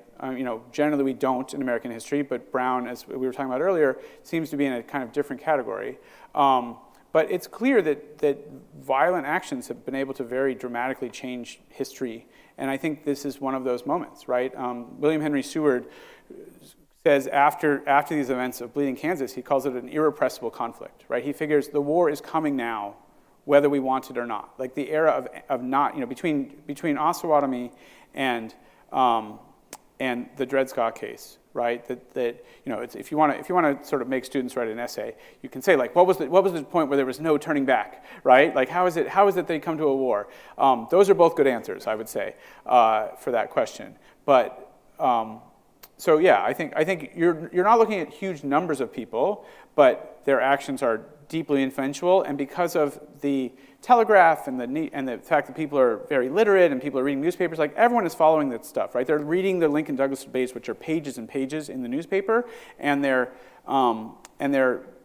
Generally we don't in American history, but Brown, as we were talking about earlier, seems to be in a kind of different category. But it's clear that violent actions have been able to very dramatically change history, and I think this is one of those moments, right? William Henry Seward says after these events of Bleeding Kansas, he calls it an irrepressible conflict, right? He figures the war is coming now, whether we want it or not. Like the era of not, between Osawatomie and the Dred Scott case, right? It's, if you want to sort of make students write an essay, you can say what was the point where there was no turning back, right? Like how is it they come to a war? Those are both good answers, I would say, for that question. But so yeah, I think you're not looking at huge numbers of people, but their actions are deeply influential, and because of the telegraph and the fact that people are very literate and people are reading newspapers, everyone is following that stuff, right? They're reading the Lincoln Douglas debates, which are pages and pages in the newspaper, and they're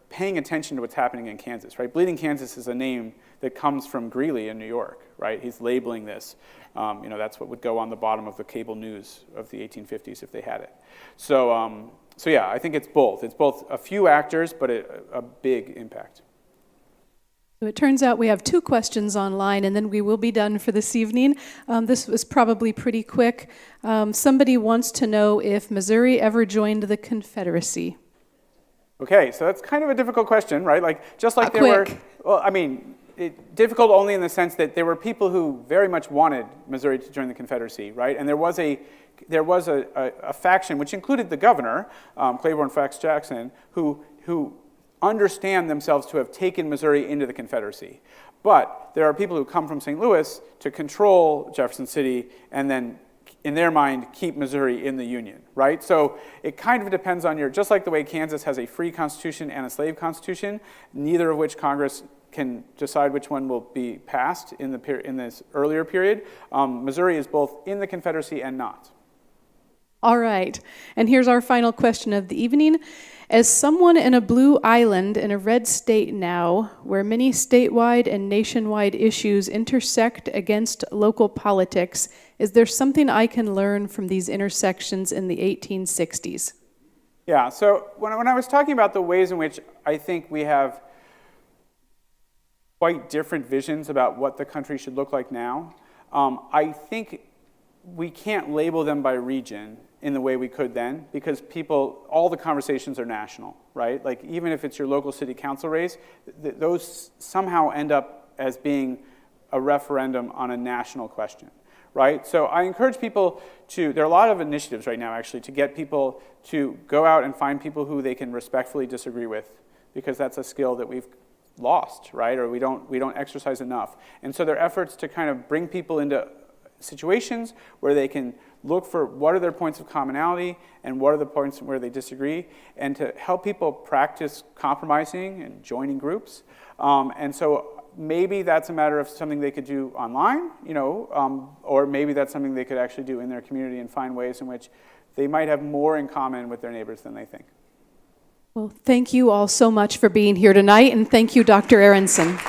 paying attention to what's happening in Kansas, right? Bleeding Kansas is a name that comes from Greeley in New York, right? He's labeling this. That's what would go on the bottom of the cable news of the 1850s if they had it. So, so yeah, I think it's both. It's both a few actors, but a big impact. It turns out we have 2 questions online, and then we will be done for this evening. This was probably pretty quick. Somebody wants to know if Missouri ever joined the Confederacy. Okay, so that's kind of a difficult question, right? Like, just like there were, well, I mean, difficult only in the sense that there were people who very much wanted Missouri to join the Confederacy, right? And there was a faction, which included the governor, Claiborne Fax Jackson, who understand themselves to have taken Missouri into the Confederacy. But there are people who come from St. Louis to control Jefferson City and then, in their mind, keep Missouri in the Union, right? So it kind of depends on just like the way Kansas has a free constitution and a slave constitution, neither of which Congress can decide which one will be passed in this earlier period. Missouri is both in the Confederacy and not. All right, and here's our final question of the evening. As someone in a blue island in a red state now, where many statewide and nationwide issues intersect against local politics, is there something I can learn from these intersections in the 1860s? Yeah, so when I was talking about the ways in which I think we have quite different visions about what the country should look like now, I think we can't label them by region in the way we could then, because all the conversations are national, right? Like, even if it's your local city council race, those somehow end up as being a referendum on a national question, right? So I encourage people there are a lot of initiatives right now, actually, to get people to go out and find people who they can respectfully disagree with, because that's a skill that we've lost, right? Or we don't exercise enough. And so there are efforts to kind of bring people into situations where they can look for what are their points of commonality and what are the points where they disagree, and to help people practice compromising and joining groups. And so maybe that's a matter of something they could do online, or maybe that's something they could actually do in their community and find ways in which they might have more in common with their neighbors than they think. Well, thank you all so much for being here tonight, and thank you, Dr. Arenson.